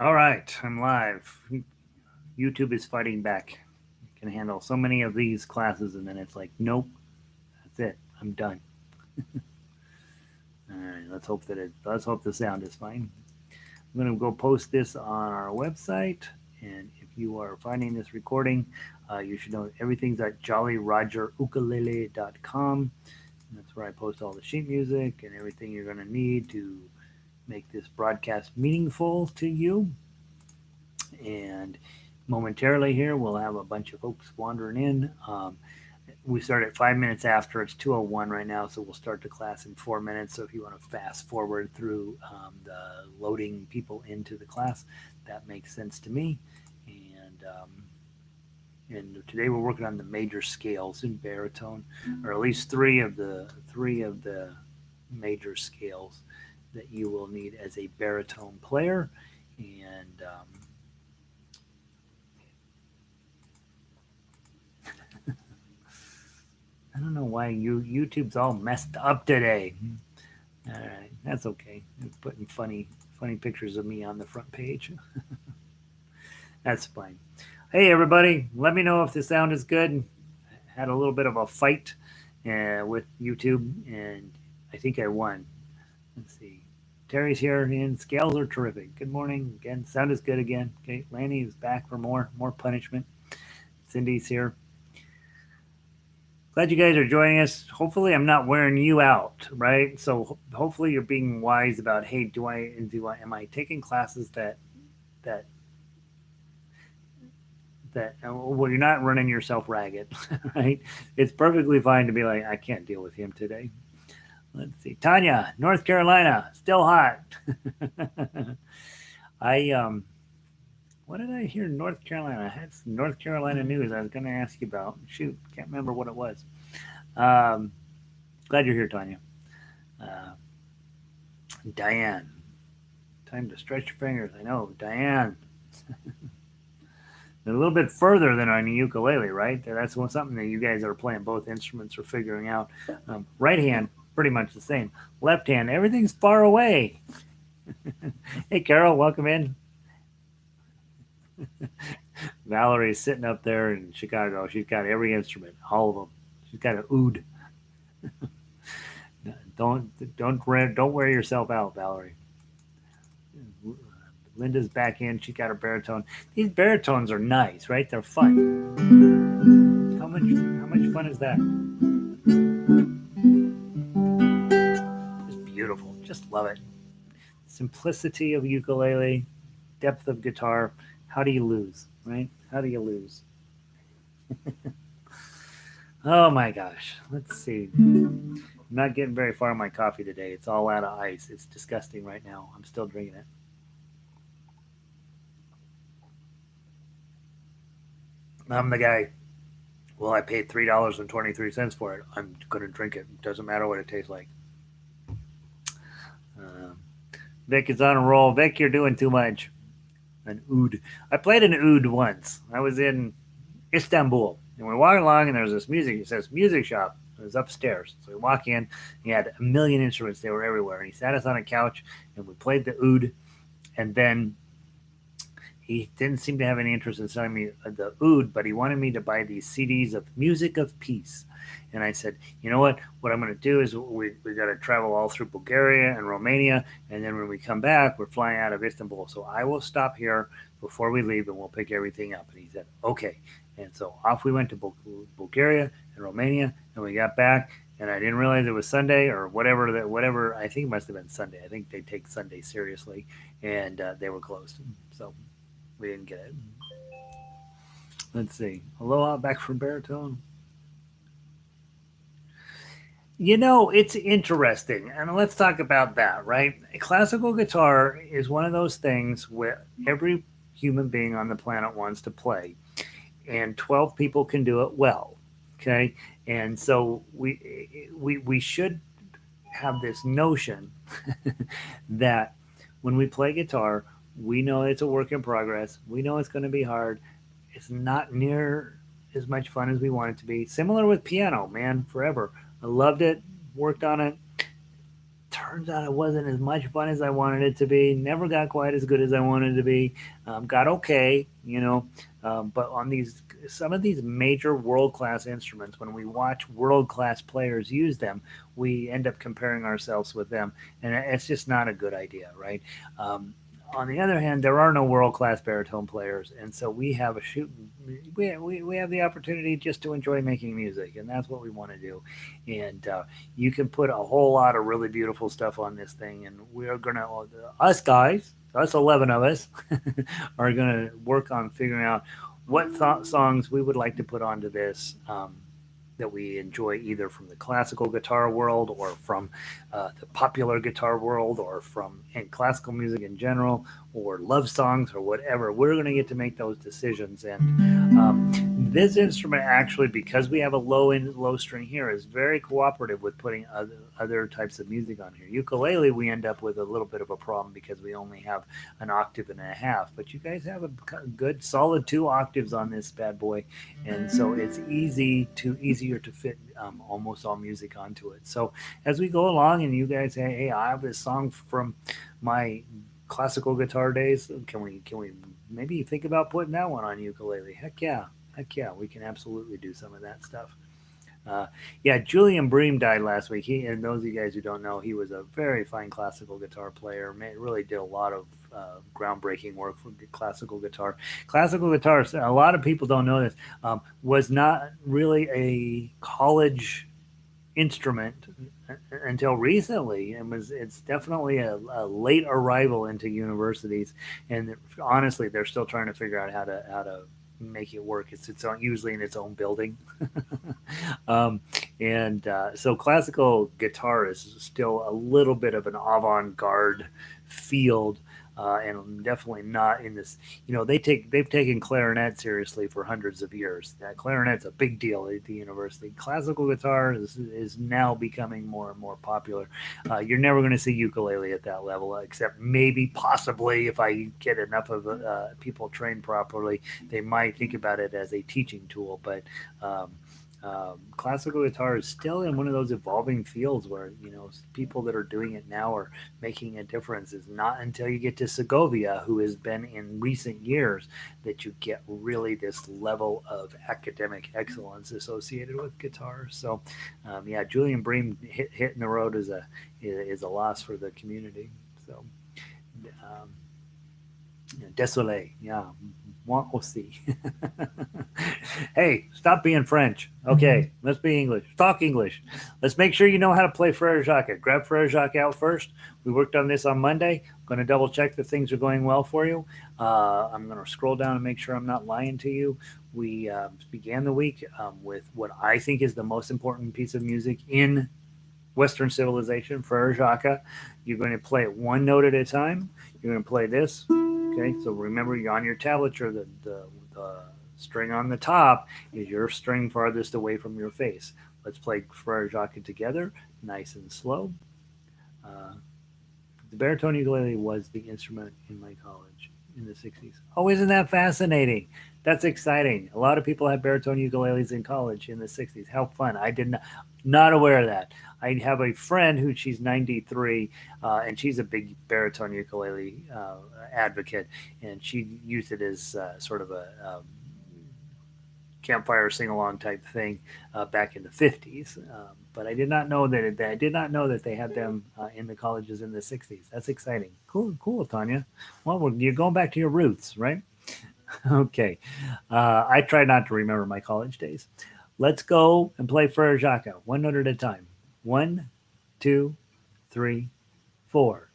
All right, I'm live. YouTube is fighting back. I can handle so many of these classes, and then it's like, nope, that's it. I'm done. All right, let's hope the sound is fine. I'm gonna go post this on our website, and if you are finding this recording, you should know everything's at jollyrogerukulele.com. That's where I post all the sheet music and everything you're gonna need to make this broadcast meaningful to you. And momentarily here, we'll have a bunch of folks wandering in. We start at 5 minutes after. It's 2:01 right now, so we'll start the class in 4 minutes. So if you want to fast forward through the loading people into the class, that makes sense to me. And today we're working on the major scales in baritone, or at least three of the major scales that you will need as a baritone player. And I don't know why YouTube's all messed up today. All right, that's okay. I'm putting funny pictures of me on the front page. That's fine. Hey everybody, let me know if the sound is good. I had a little bit of a fight with YouTube, and I think I won. Let's see. Terry's here, and scales are terrific. Good morning again. Sound is good again. Okay, Lanny is back for more punishment. Cindy's here. Glad you guys are joining us. Hopefully, I'm not wearing you out, right? So hopefully, you're being wise about, hey, am I taking classes that well, you're not running yourself ragged, right? It's perfectly fine to be like, I can't deal with him today. Let's see, Tanya, North Carolina, still hot. I What did I hear? North Carolina. I had some North Carolina news I was going to ask you about. Shoot, can't remember what it was. Um, Glad you're here, Tanya. Uh, Diane, time to stretch your fingers. I know, Diane. A little bit further than on the ukulele, right? That's something that you guys are playing both instruments are figuring out. Right hand, pretty much the same. Left hand, everything's far away. Hey, Carol, welcome in. Valerie's sitting up there in Chicago. She's got every instrument, all of them. She's got an oud. Don't wear yourself out, Valerie. Linda's back in. She got her baritone. These baritones are nice, right? They're fun. How much fun is that? Just beautiful. Just love it. Simplicity of ukulele, depth of guitar. How do you lose, right? How do you lose? Oh my gosh. Let's see. I'm not getting very far on my coffee today. It's all out of ice. It's disgusting right now. I'm still drinking it. I'm the guy. Well, I paid $3.23 for it. I'm going to drink it. Doesn't matter what it tastes like. Uh, Vic is on a roll. Vic, you're doing too much. An oud. I played an oud once. I was in Istanbul, and we're walking along, and there's this music. It says music shop. It was upstairs. So we walk in. He had a million instruments. They were everywhere. And he sat us on a couch, and we played the oud. And then he didn't seem to have any interest in selling me the oud, but he wanted me to buy these CDs of Music of Peace. And I said, you know what? What I'm going to do is we got to travel all through Bulgaria and Romania, and then when we come back, we're flying out of Istanbul. So I will stop here before we leave, and we'll pick everything up. And he said, okay. And so off we went to Bulgaria and Romania, and we got back. And I didn't realize it was Sunday or whatever. Whatever, I think it must have been Sunday. I think they take Sunday seriously, and they were closed. So we didn't get it. Let's see. Aloha, back from baritone. It's interesting, and let's talk about that, right? Classical guitar is one of those things where every human being on the planet wants to play, and 12 people can do it well. Okay, and so we should have this notion that when we play guitar, we know it's a work in progress. We know it's going to be hard. It's not near as much fun as we want it to be. Similar with piano, man, forever. I loved it, worked on it, turns out it wasn't as much fun as I wanted it to be. Never got quite as good as I wanted it to be. Got okay, but on these some of these major world class instruments, when we watch world class players use them, we end up comparing ourselves with them, and it's just not a good idea, right? Um, on the other hand, there are no world class baritone players, and so we have a shoot. We have the opportunity just to enjoy making music, and that's what we want to do. And you can put a whole lot of really beautiful stuff on this thing, and we're gonna us guys, us 11 of us, are gonna work on figuring out what songs we would like to put onto this. That we enjoy either from the classical guitar world or from the popular guitar world or from classical music in general or love songs or whatever. We're going to get to make those decisions. And this instrument actually, because we have a low string here, is very cooperative with putting other types of music on here. Ukulele, we end up with a little bit of a problem because we only have an octave and a half. But you guys have a good solid 2 octaves on this bad boy, and so it's easier to fit almost all music onto it. So as we go along, and you guys say, "Hey, I have this song from my classical guitar days. Can we maybe think about putting that one on ukulele?" Heck yeah, we can absolutely do some of that stuff. Uh, yeah, Julian Bream died last week. And those of you guys who don't know, he was a very fine classical guitar player. Really did a lot of groundbreaking work for classical guitar. Classical guitar, a lot of people don't know this, was not really a college instrument until recently. It's definitely a late arrival into universities, and honestly, they're still trying to figure out how to make it work. It's usually in its own building. um, and so classical guitar is still a little bit of an avant-garde field, and definitely not in this. They've taken clarinet seriously for hundreds of years. That clarinet's a big deal at the university. Classical guitar is now becoming more and more popular. You're never going to see ukulele at that level, except maybe possibly if I get enough of people trained properly, they might think about it as a teaching tool. But classical guitar is still in one of those evolving fields where people that are doing it now are making a difference. It's not until you get to Segovia, who has been in recent years, that you get really this level of academic excellence associated with guitar. So, yeah, Julian Bream hitting the road is a loss for the community. So, um, désolé, yeah, moi aussi. Hey, stop being French. Okay, let's be English. Talk English. Let's make sure you know how to play Frere Jacques. Grab Frere Jacques out first. We worked on this on Monday. I'm going to double check that things are going well for you. I'm going to scroll down and make sure I'm not lying to you. We began the week with what I think is the most important piece of music in Western civilization, Frere Jacques. You're going to play it one note at a time. You're going to play this. Okay, so remember, you're on your tablature. The string on the top is your string farthest away from your face. Let's play Frere Jacques together, nice and slow. Uh, the baritone ukulele was the instrument in my college in the 60s. Oh, isn't that fascinating? That's exciting. A lot of people had baritone ukuleles in college in the 60s. How fun. I did not aware of that. I have a friend who she's 93, and she's a big baritone ukulele advocate, and she used it as sort of a campfire sing along type thing back in the 50s. But I did not know that they had them in the colleges in the 60s. That's exciting. Cool, Tanya. Well, you're going back to your roots, right? Okay. I try not to remember my college days. Let's go and play Frere Jacques one note at a time. 1, 2, 3, 4.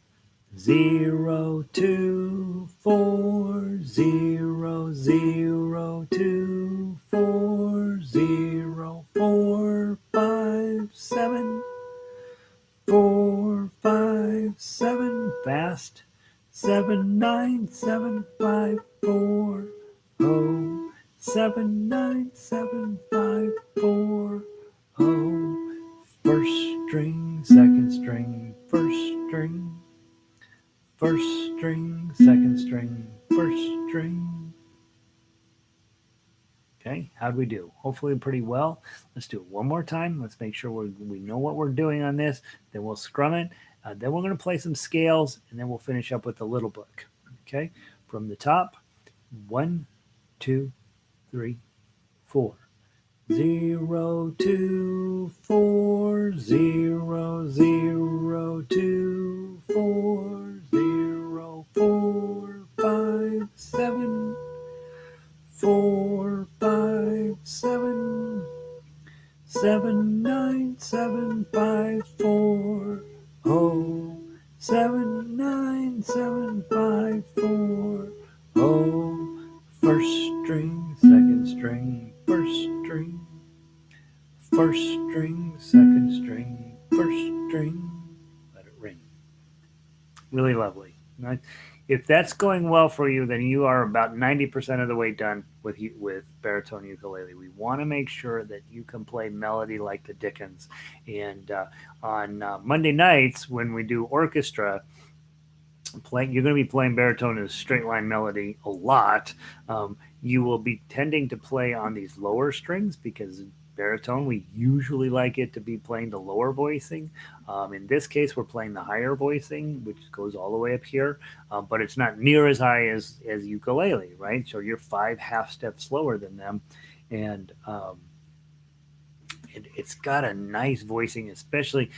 0, 2, 4, 0, 0, 2, 4, 0, 4, 5, 7, 4, 5, 7. Fast. 7, 9, 7, 5, 4. Oh. 7, 9, 7, 5, 4. Oh. First string, second string, first string, first string, second string, first string. Okay, how'd we do? Hopefully pretty well. Let's do it one more time. Let's make sure we know what we're doing on this. Then we'll scrum it, Then we're going to play some scales, and then we'll finish up with the little book. Okay, from the top, 1, 2, 3, 4. 0, 0, 0, 2, 4, 0, 0, 4, 5, 7, 4, 5, 7, 7, 9, 7, 5, 4. Oh, first string, second string, first string, first string, second string, first string. Let it ring. Really lovely. Right? If that's going well for you, then you are about 90% of the way done with baritone ukulele. We want to make sure that you can play melody like the Dickens. And on Monday nights when we do orchestra, you're going to be playing baritone as a straight line melody a lot. You will be tending to play on these lower strings because baritone we usually like it to be playing the lower voicing. In this case, we're playing the higher voicing, which goes all the way up here, but it's not near as high as ukulele, right? So you're 5 half steps slower than them, and it's got a nice voicing, especially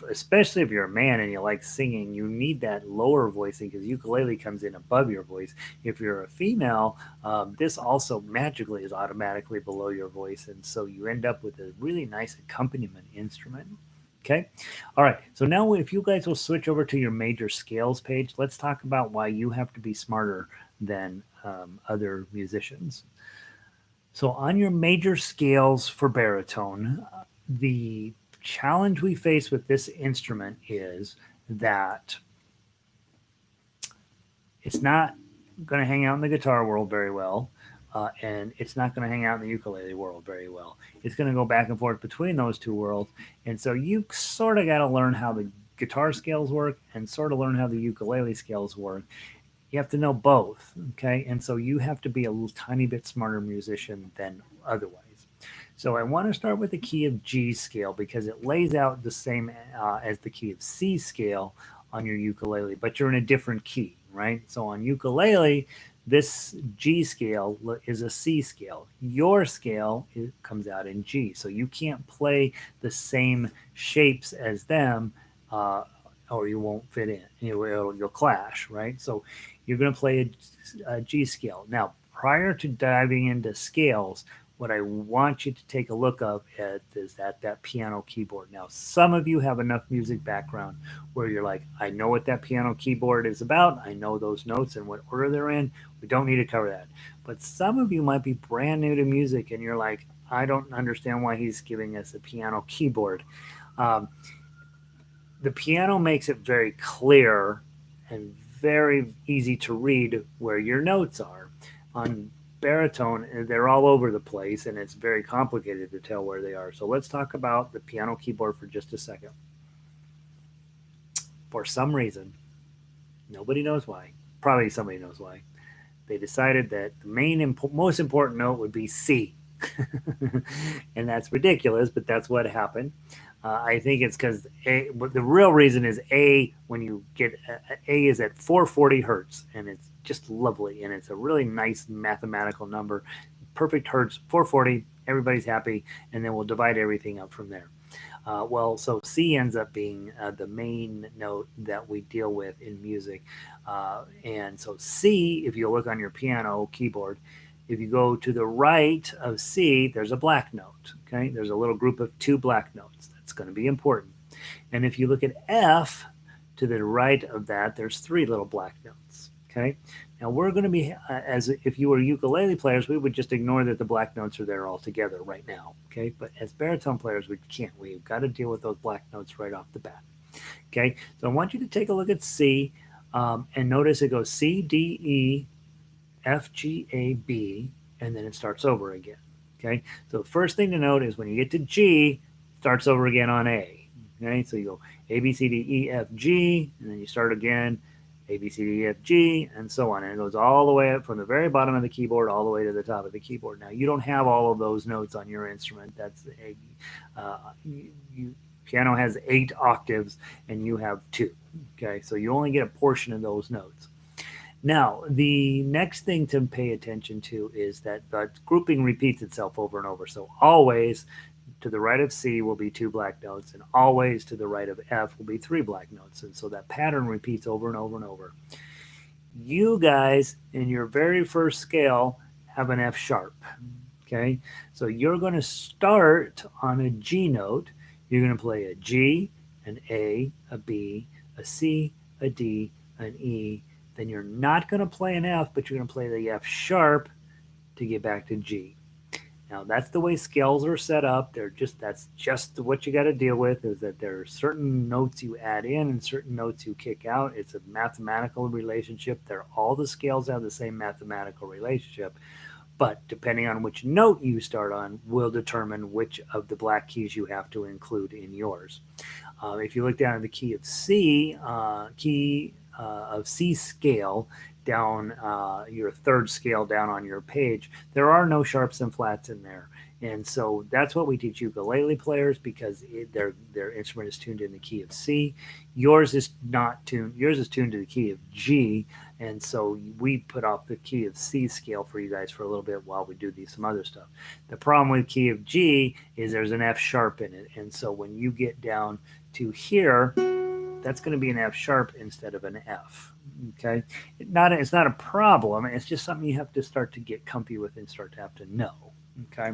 especially if you're a man and you like singing, you need that lower voicing because ukulele comes in above your voice. If you're a female, this also magically is automatically below your voice, and so you end up with a really nice accompaniment instrument. Okay, all right. So now, if you guys will switch over to your major scales page, let's talk about why you have to be smarter than other musicians. So, on your major scales for baritone, the challenge we face with this instrument is that it's not going to hang out in the guitar world very well, and it's not going to hang out in the ukulele world very well. It's going to go back and forth between those two worlds, and so you sort of got to learn how the guitar scales work and sort of learn how the ukulele scales work. You have to know both, okay? And so you have to be a little tiny bit smarter musician than otherwise. So I want to start with the key of G scale because it lays out the same as the key of C scale on your ukulele, but you're in a different key, right? So on ukulele, this G scale is a C scale. Your scale comes out in G, so you can't play the same shapes as them, uh, or you won't fit in. You'll clash, right? So you're going to play a G scale. Now, prior to diving into scales, what I want you to take a look at is that piano keyboard. Now, some of you have enough music background where you're like, I know what that piano keyboard is about. I know those notes and what order they're in. We don't need to cover that. But some of you might be brand new to music and you're like, I don't understand why he's giving us a piano keyboard. Um, the piano makes it very clear and very easy to read where your notes are. On baritone, they're all over the place and it's very complicated to tell where they are. So let's talk about the piano keyboard for just a second. For some reason, nobody knows why, probably somebody knows why, they decided that the most important note would be C. And that's ridiculous, but that's what happened. I think it's because the real reason is A, when you get A is at 440 hertz, and it's just lovely, and it's a really nice mathematical number. Perfect hertz, 440, everybody's happy, and then we'll divide everything up from there. So C ends up being the main note that we deal with in music. And so C, if you look on your piano keyboard, if you go to the right of C, there's a black note. Okay, there's a little group of 2 black notes. That's going to be important. And if you look at F, to the right of that, there's 3 little black notes. Okay, now we're going to be, as if you were ukulele players, we would just ignore that the black notes are there altogether right now. Okay, but as baritone players, we can't. We've got to deal with those black notes right off the bat. Okay, so I want you to take a look at C and notice it goes C, D, E, F, G, A, B, and then it starts over again. Okay, so the first thing to note is when you get to G, it starts over again on A. Okay, so you go A, B, C, D, E, F, G, and then you start again A, B, C, D, E, F, G, and so on. And it goes all the way up from the very bottom of the keyboard all the way to the top of the keyboard. Now, you don't have all of those notes on your instrument. That's you Piano has 8 octaves and you have 2. Okay, so you only get a portion of those notes. Now, the next thing to pay attention to is that the grouping repeats itself over and over. So always to the right of C will be 2 black notes, and always to the right of F will be 3 black notes. And so that pattern repeats over and over and over. You guys, in your very first scale, have an F sharp. Okay, so you're going to start on a G note. You're going to play a G, an A, a B, a C, a D, an E. Then you're not going to play an F, but you're going to play the F sharp to get back to G. Now that's the way scales are set up. That's just what you got to deal with, is that there are certain notes you add in and certain notes you kick out. It's a mathematical relationship. All the scales have the same mathematical relationship, but depending on which note you start on will determine which of the black keys you have to include in yours. If you look down at the key of C scale, down your third scale down on your page, there are no sharps and flats in there. And so that's what we teach ukulele players, because their instrument is tuned in the key of C. Yours is not tuned. Yours is tuned to the key of G, and so we put off the key of C scale for you guys for a little bit while we do some other stuff. The problem with key of G is there's an F sharp in it, and so when you get down to here, that's going to be an F sharp instead of an F. Okay, it's not a problem. It's just something you have to start to get comfy with and start to have to know. Okay,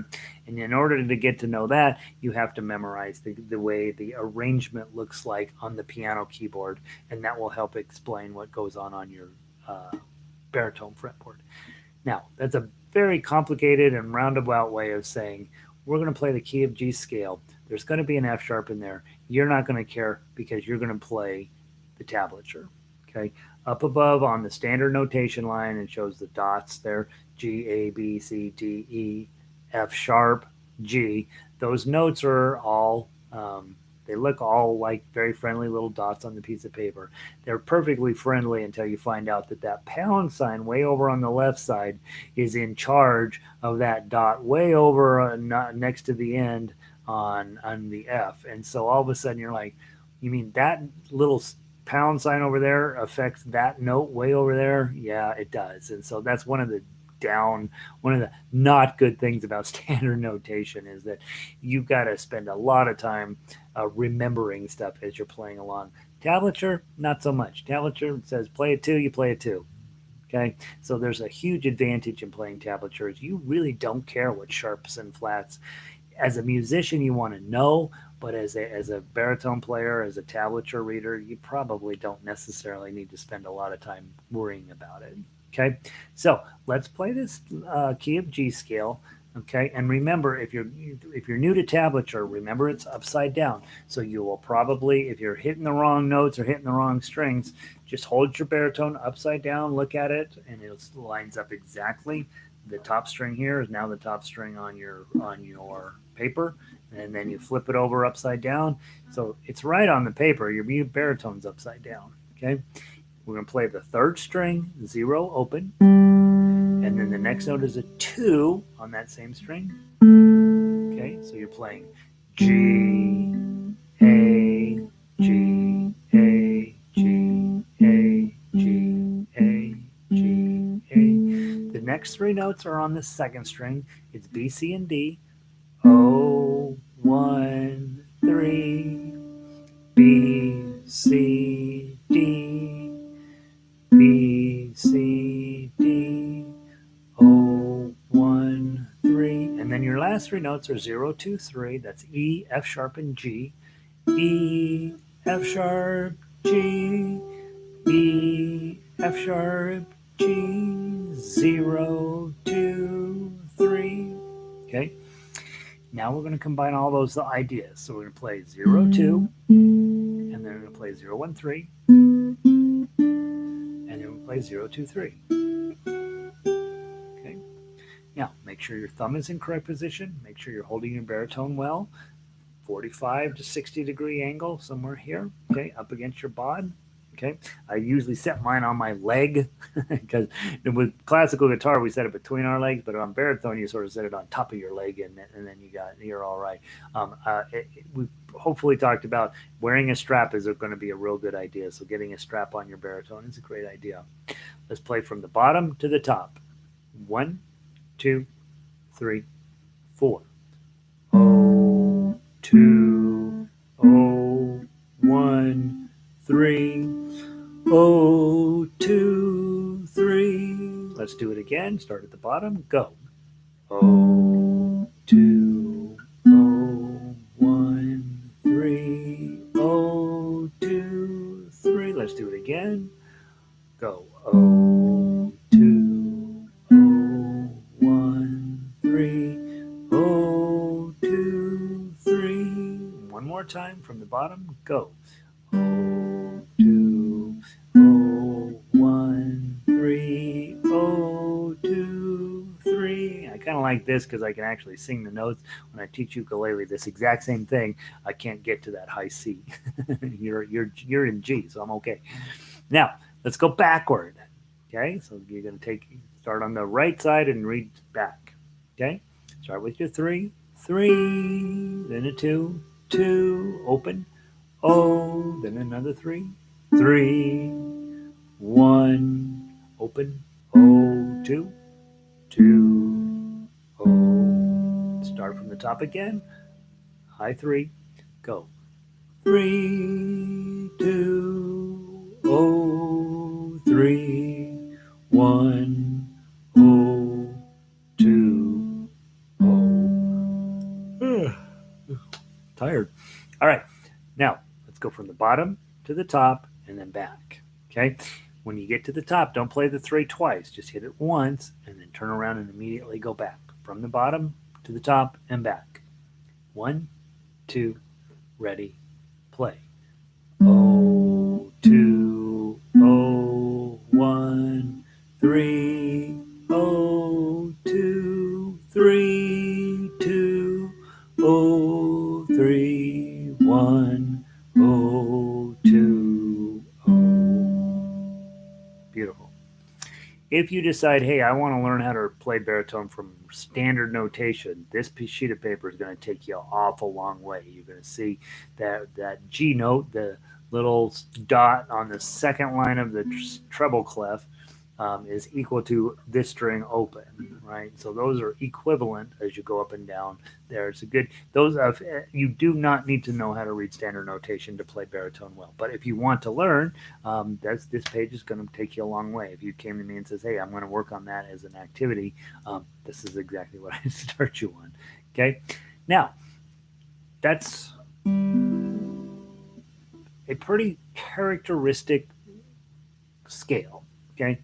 and in order to get to know that, you have to memorize the way the arrangement looks like on the piano keyboard, and that will help explain what goes on your uh, baritone fretboard. Now, that's a very complicated and roundabout way of saying we're going to play the key of G scale. There's going to be an F sharp in there. You're not going to care because you're going to play the tablature. Okay, up above on the standard notation line, it shows the dots there: G, A, B, C, D, E, F sharp, G. Those notes are all they look all like very friendly little dots on the piece of paper. They're perfectly friendly until you find out that pound sign way over on the left side is in charge of that dot way over next to the end on the F. And so all of a sudden you're like, you mean that little pound sign over there affects that note way over there? Yeah, it does. And so that's one of the not good things about standard notation, is that you've got to spend a lot of time remembering stuff as you're playing along. Tablature, not so much. Tablature says play a 2, you play a 2. Okay, so there's a huge advantage in playing tablatures. You really don't care what sharps and flats. As a musician, you want to know, but as a baritone player, as a tablature reader, you probably don't necessarily need to spend a lot of time worrying about it. Okay, so let's play this key of G scale. Okay, and remember, if you're new to tablature, remember it's upside down. So you will probably, if you're hitting the wrong notes or hitting the wrong strings, just hold your baritone upside down, look at it, and it lines up exactly. The top string here is now the top string on your paper, and then you flip it over upside down. So it's right on the paper. Your baritone's upside down. Okay, we're going to play the third string, 0 open, and then the next note is a 2 on that same string. Okay, so you're playing G, A, G, A, G, A, G, A, G, A. The next 3 notes are on the second string. It's B, C, and D. O, 1, 3, B, C, D, B, C, D, O, 1, 3. And then your last 3 notes are 0, 2, 3. That's E, F sharp, and G. E, F sharp, G, E, F sharp, G, 0, 2, 3. Okay. Now we're going to combine all those ideas. So we're going to play 0, 2, and then we're going to play 0, 1, 3, and then we'll play 0, 2, 3. Okay. Now make sure your thumb is in correct position. Make sure you're holding your baritone well. 45 to 60 degree angle somewhere here. Okay, up against your bod. Okay, I usually set mine on my leg because with classical guitar we set it between our legs, but on baritone you sort of set it on top of your leg, and then you're all right. We hopefully talked about wearing a strap is going to be a real good idea. So getting a strap on your baritone is a great idea. Let's play from the bottom to the top. One, two, three, four. Oh, two, oh, one, three. Oh, two, three. Let's do it again. Start at the bottom. Go. Oh, two, oh, one, three. Oh, two, three. Let's do it again. Go. Oh, two, oh, one, three. Oh, two, three. One more time from the bottom. Go. Oh, two, oh, one, three. Oh, two, three. I kind of like this because I can actually sing the notes when I teach ukulele. This exact same thing. I can't get to that high C. You're in G, so I'm okay. Now let's go backward. Okay, so you're going to start on the right side and read back. Okay, start with your three, three, then a two, two, open. Oh, then another three, three, one, open. Oh, two, two, oh. Start from the top again. High three, go. Three, two, oh, three, one, oh, two, oh. Tired. All right. Now, let's go from the bottom to the top and then back. Okay? When you get to the top, don't play the three twice. Just hit it once and then turn around and immediately go back. From the bottom to the top and back. One, two, ready, play. Oh, two, oh, one, three, oh, two, three, two, oh, three, one, oh, two, oh. Beautiful. If you decide, hey, I want to learn how to play baritone from standard notation, this sheet of paper is going to take you an awful long way. You're going to see that G note, the little dot on the second line of the treble clef, is equal to this string open, right? So those are equivalent as you go up and down there. It's a good, those of, you do not need to know how to read standard notation to play baritone well. But if you want to learn, this page is going to take you a long way. If you came to me and says, hey, I'm going to work on that as an activity, this is exactly what I start you on. Okay. Now, that's a pretty characteristic scale. Okay.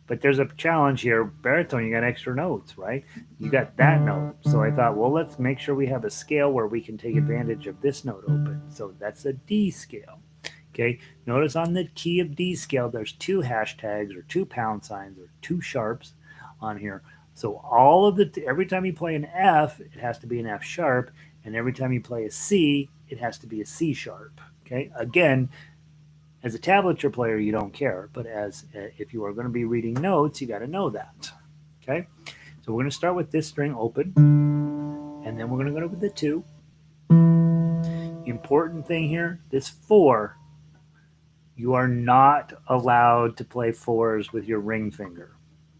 But there's a challenge here. Baritone, you got extra notes, right? You got that note. So I thought, well, let's make sure we have a scale where we can take advantage of this note open. So that's a D scale. Okay. Notice on the key of D scale, there's two hashtags or two pound signs or two sharps on here. So all of every time you play an F, it has to be an F sharp. And every time you play a C, it has to be a C sharp. Okay. Again, as a tablature player, you don't care, but as if you are going to be reading notes, you got to know that. Okay, so we're going to start with this string open, and then we're going to go with the two. Important thing here: this four. You are not allowed to play fours with your ring finger.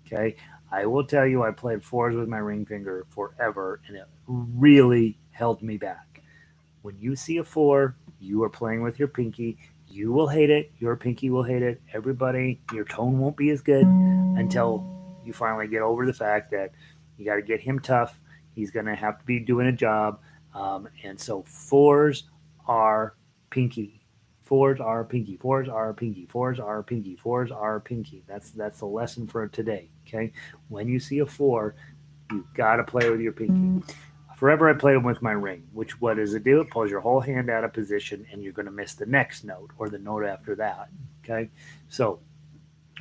Okay, I will tell you, I played fours with my ring finger forever, and it really held me back. When you see a four, you are playing with your pinky. You will hate it. Your pinky will hate it. Everybody, your tone won't be as good until you finally get over the fact that you got to get him tough. He's going to have to be doing a job. And so fours are pinky. Fours are pinky. Fours are pinky. Fours are pinky. Fours are pinky. That's the lesson for today. Okay. When you see a four, you got to play with your pinky. Forever I played them with my ring, which what does it do? It pulls your whole hand out of position and you're going to miss the next note or the note after that. Okay? So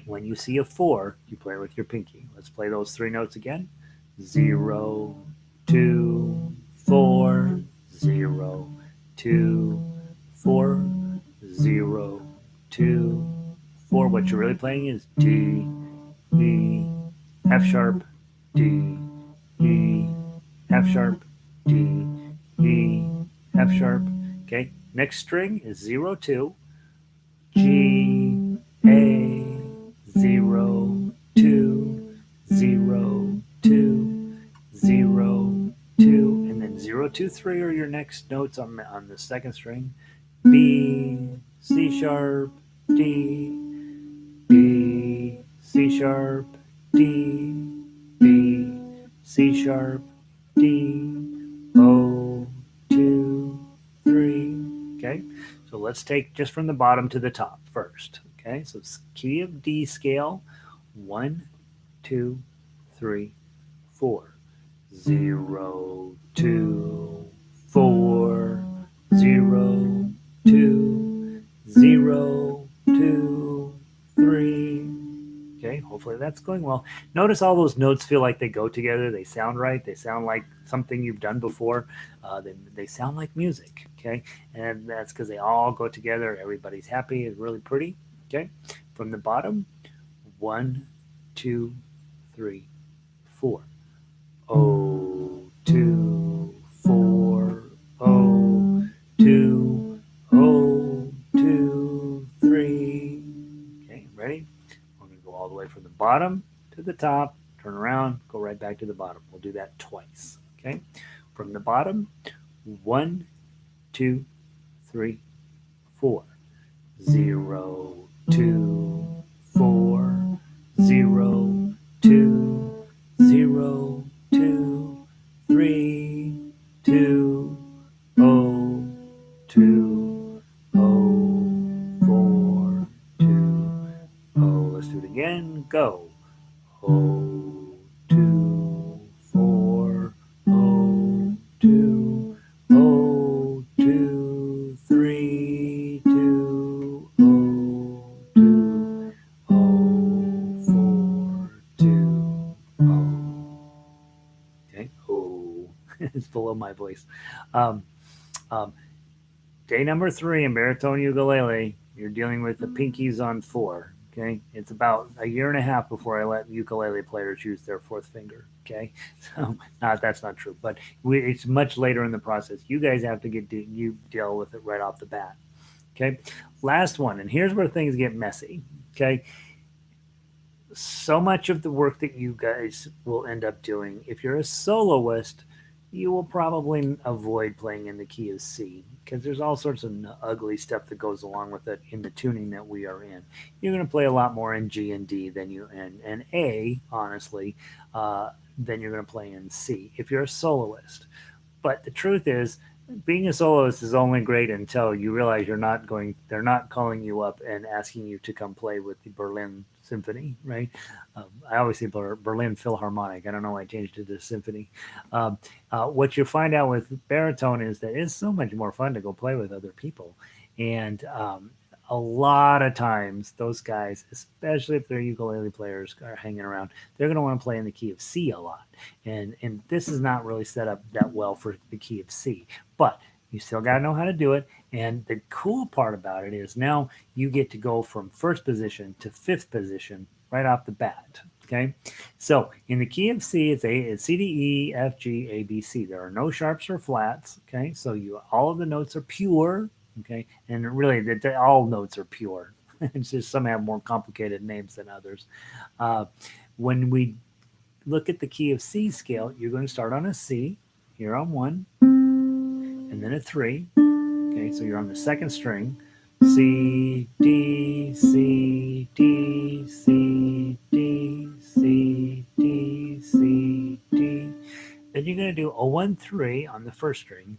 when you see a four, you play with your pinky. Let's play those three notes again. 0, 2, 4, 0, 2, 4, 0, 2, 4. What you're really playing is D, E, F sharp, D, E, F sharp, D, E, F sharp. Okay, next string is 0, 2, G, A, 0, 2, 0, 2, 0, 2, and then 0, 2, 3 are your next notes on the second string. B, C sharp, D, B, C sharp, D, B, C sharp, D, O, 2, 3. Okay, so let's take just from the bottom to the top first. Okay, so key of D scale 1, 2, 3, 4. 0, 2, 4, 0, 2, 0, 2, 3. Okay, hopefully that's going well. Notice all those notes feel like they go together. They sound right. They sound like something you've done before. They sound like music. Okay, and that's because they all go together. Everybody's happy. It's really pretty. Okay, from the bottom, 1, 2, 3, 4. O, 2, 4, O, 2, O, 2, 3. Okay, ready? We're going to go all the way from the bottom to the top, turn around, go right back to the bottom. We'll do that twice. Okay, from the bottom, 1, 2, 3, 4. 0, 2, 4, 0, 2, 0, 2, 3, 2, O, 2, O, 4, 2, O. Let's do it again. Go. O, 2, 4, O, 2, O, 2, 3, 2, O, 2, O, 4, 2, O. Okay. O. It's below my voice. Um, um, Day number 3 in baritone ukulele, you're dealing with the pinkies on 4. Okay, it's about a year and a half before I let ukulele players use their fourth finger. Okay, so that's not true, but it's much later in the process. You guys have to you deal with it right off the bat. Okay, last one, and here's where things get messy. Okay, so much of the work that you guys will end up doing, if you're a soloist, you will probably avoid playing in the key of C because there's all sorts of ugly stuff that goes along with it in the tuning that we are in. You're going to play a lot more in G and D than you and A, honestly, than you're going to play in C if you're a soloist. But the truth is, being a soloist is only great until you realize they're not calling you up and asking you to come play with the Berlin Symphony, right? I always say Berlin Philharmonic. I don't know why I changed it to symphony. What you find out with baritone is that it's so much more fun to go play with other people. And a lot of times, those guys, especially if they're ukulele players, are hanging around. They're going to want to play in the key of C a lot, and this is not really set up that well for the key of C. But you still got to know how to do it. And the cool part about it is now you get to go from first position to fifth position right off the bat. Okay, so in the key of C, it's C, D, E, F, G, A, B, C. There are no sharps or flats. Okay, so all of the notes are pure. Okay, and really, all notes are pure. It's just some have more complicated names than others. Uh, when we look at the key of C scale, you're going to start on a C. Here on 1, and then a 3. Okay, so you're on the second string. C, D, C, D, C, D, C, D, C, D. Then you're going to do a 1, 3 on the first string.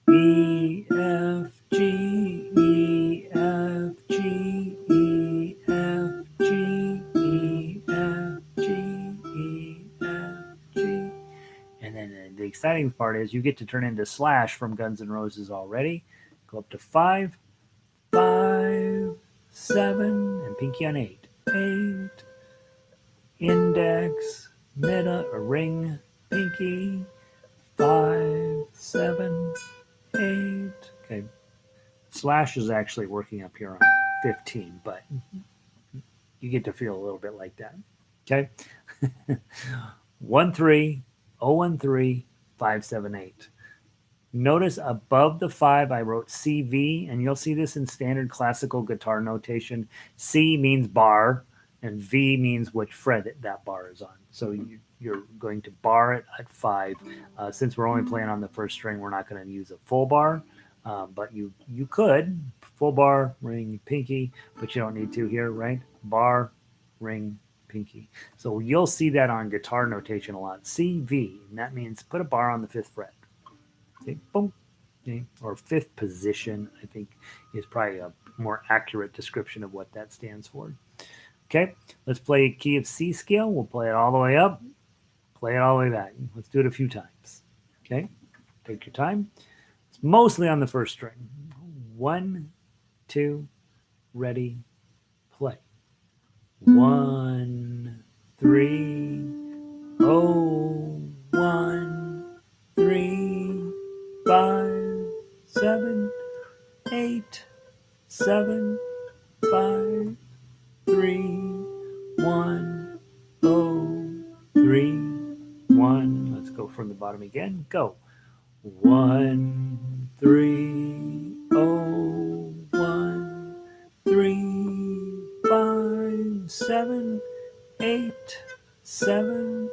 E, F, G, E, F, G, E, F, G, E, F, G, E, F, G. And then the exciting part is you get to turn into Slash from Guns N' Roses already. Go up to 5, 5, 7, and pinky on 8. 8, index, middle, or ring, pinky, 5, 7, 8. Okay. Slash is actually working up here on 15, but you get to feel a little bit like that. Okay. 13013 578. Notice above the 5, I wrote CV, and you'll see this in standard classical guitar notation. C means bar, and V means which fret that bar is on. So you're going to bar it at 5. Since we're only playing on the first string, we're not going to use a full bar, but you could full bar, ring, pinky, but you don't need to here, right? Bar, ring, pinky. So you'll see that on guitar notation a lot. CV, and that means put a bar on the 5th fret. Okay, boom. Okay, or 5th position, I think, is probably a more accurate description of what that stands for. Okay, let's play a key of C scale. We'll play it all the way up, play it all the way back. Let's do it a few times. Okay, take your time. It's mostly on the first string. 1, 2, ready, play. 1, 3, oh, 1, 3, 5, 7, 8, 7, 5, 3, 1, oh, 3, 1. Let's go from the bottom again. Go. 1, 3, oh, 1, 3, 5, 7, 8, 7,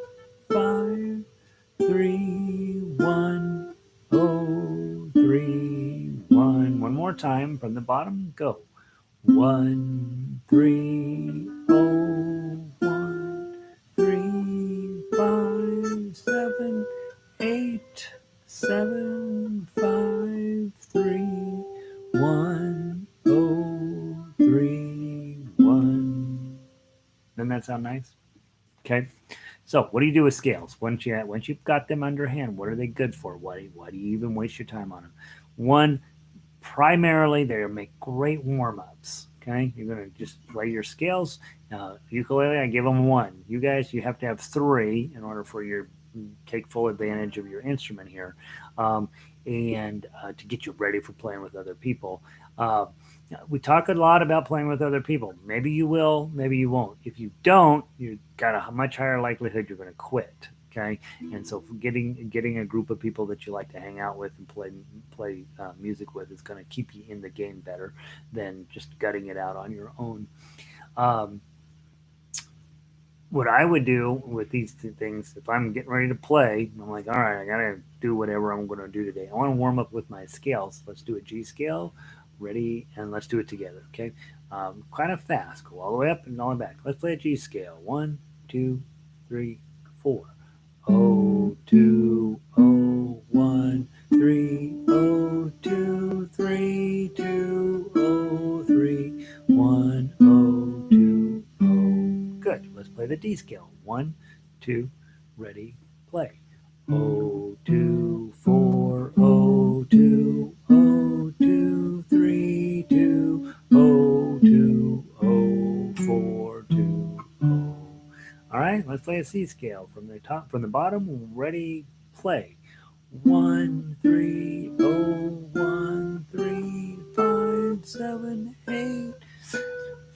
5, 3, 1, oh, 3, 1. One more time from the bottom. Go. 1, 3, oh, 1, 3, 5, 7, 8, 7, 5, 3, 1, oh, 3, 1. Doesn't that sound nice? Okay. So what do you do with scales? Once you've got them underhand, what are they good for? Why do you even waste your time on them? One, primarily they make great warm-ups. Okay, you're going to just play your scales. Ukulele, I give them 1. You guys, you have to have 3 in order for your take full advantage of your instrument here, and to get you ready for playing with other people. We talk a lot about playing with other people. Maybe you will, maybe you won't. If you don't, you've got a much higher likelihood you're going to quit. Okay, and so getting a group of people that you like to hang out with and play music with is going to keep you in the game better than just gutting it out on your own. Um, what I would do with these two things, if I'm getting ready to play, I'm like, all right, I gotta do whatever I'm going to do today. I want to warm up with my scales. Let's do a G scale, ready, and let's do it together. Okay, kind of fast. Go all the way up and all the way back. Let's play a G scale. 1, 2, 3, 4. O 2 O 1 3 O 2 3 2 O 3 1 O 2 O. Good. Let's play the D scale. 1, 2, ready, play. O 2 4 O 2 O 2 3 2 O 2 O 4 2 O. All right, let's play a C scale from the top, from the bottom. Ready, play. 1 3 oh 1 3 5 7 8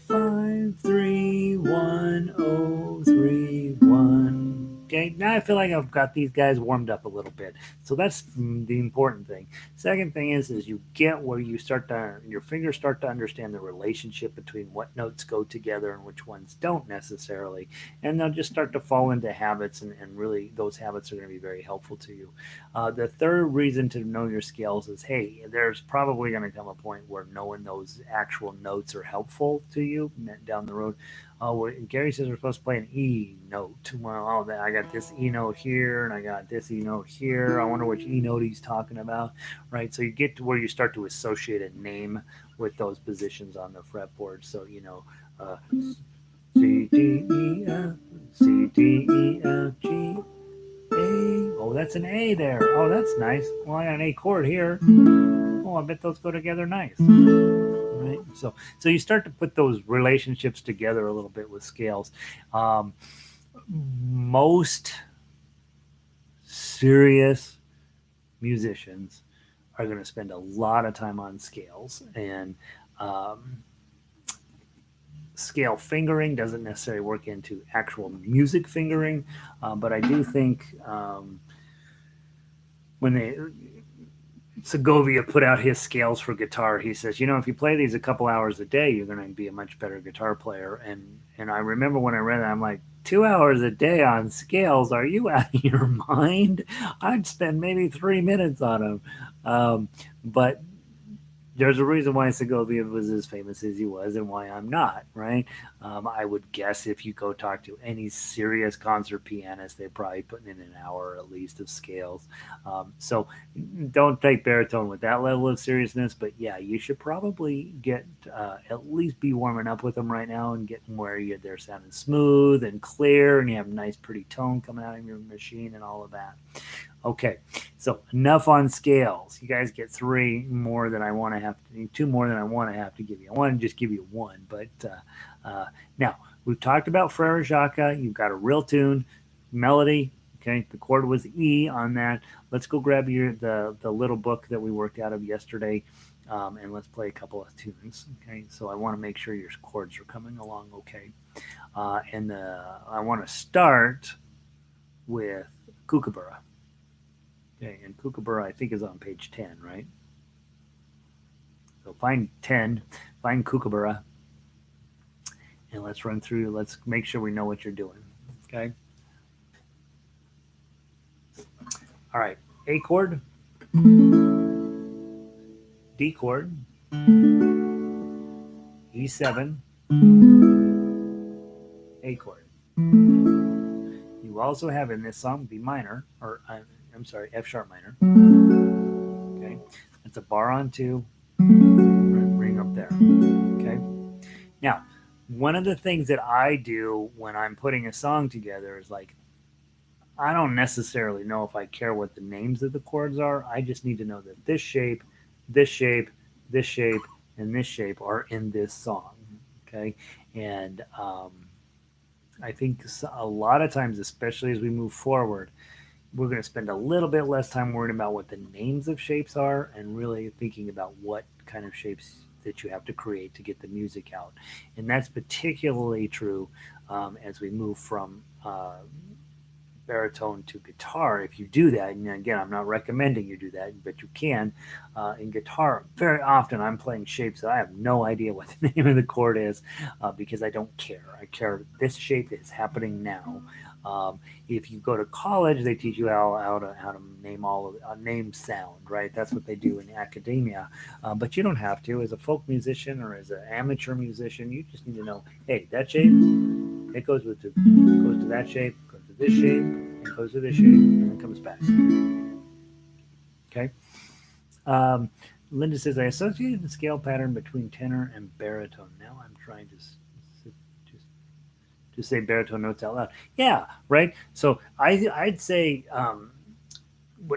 5 3 1 oh 3 1. Okay, now I feel like I've got these guys warmed up a little bit. So that's the important thing. Second thing is you get where you start to, your fingers start to understand the relationship between what notes go together and which ones don't necessarily. And they'll just start to fall into habits, and really those habits are going to be very helpful to you. The third reason to know your scales is, hey, there's probably going to come a point where knowing those actual notes are helpful to you down the road. Oh, Gary says we're supposed to play an E note. Well, I got this E note here, and I got this E note here. I wonder which E note he's talking about, right? So you get to where you start to associate a name with those positions on the fretboard. So C D E F C D E F G A. Oh, that's an A there. Oh, that's nice. Well, I got an A chord here. Oh, I bet those go together nice. Right. So you start to put those relationships together a little bit with scales. Most serious musicians are going to spend a lot of time on scales, and scale fingering doesn't necessarily work into actual music fingering, but I do think when they Segovia put out his scales for guitar, he says, if you play these a couple hours a day, you're going to be a much better guitar player. And I remember when I read that, I'm like, 2 hours a day on scales? Are you out of your mind? I'd spend maybe 3 minutes on them. But there's a reason why Segovia was as famous as he was and why I'm not, right? I would guess if you go talk to any serious concert pianist, they're probably putting in an hour at least of scales. So don't take baritone with that level of seriousness, but yeah, you should probably get at least be warming up with them right now and getting where they're sounding smooth and clear and you have a nice, pretty tone coming out of your machine and all of that. Okay, so enough on scales. You guys get three more than I want to have to, two more than I want to have to give you. I want to just give you one, but now we've talked about Frere Jacques. You've got a real tune, melody. Okay, the chord was E on that. Let's go grab the little book that we worked out of yesterday, and let's play a couple of tunes. Okay, so I want to make sure your chords are coming along okay, and I want to start with Kookaburra. Okay, and Kookaburra, I think, is on page 10, right? So find 10, find Kookaburra, and let's run through. Let's make sure we know what you're doing. Okay? All right. A chord, D chord, E7, A chord. You also have in this song B minor, or I'm sorry, F sharp minor. Okay? That's a bar on two, ring up there. Okay? Now, one of the things that I do when I'm putting a song together is like, I don't necessarily know if I care what the names of the chords are. I just need to know that this shape, this shape, this shape, and this shape are in this song. Okay. And I think a lot of times, especially as we move forward, we're going to spend a little bit less time worrying about what the names of shapes are and really thinking about what kind of shapes that you have to create to get the music out. And that's particularly true as we move from baritone to guitar. If you do that, and again, I'm not recommending you do that, but you can. In guitar, very often I'm playing shapes that I have no idea what the name of the chord is because I don't care. I care this shape is happening now. If you go to college, they teach you how to name all of name sound, right? That's what they do in academia. But you don't have to. As a folk musician or as an amateur musician, you just need to know, hey, that shape, it goes to that shape, goes to this shape, and goes to this shape, and then comes back. Okay. Um, Linda says I associated the scale pattern between tenor and baritone. Now I'm trying to say baritone notes out loud. Yeah, right. So I'd say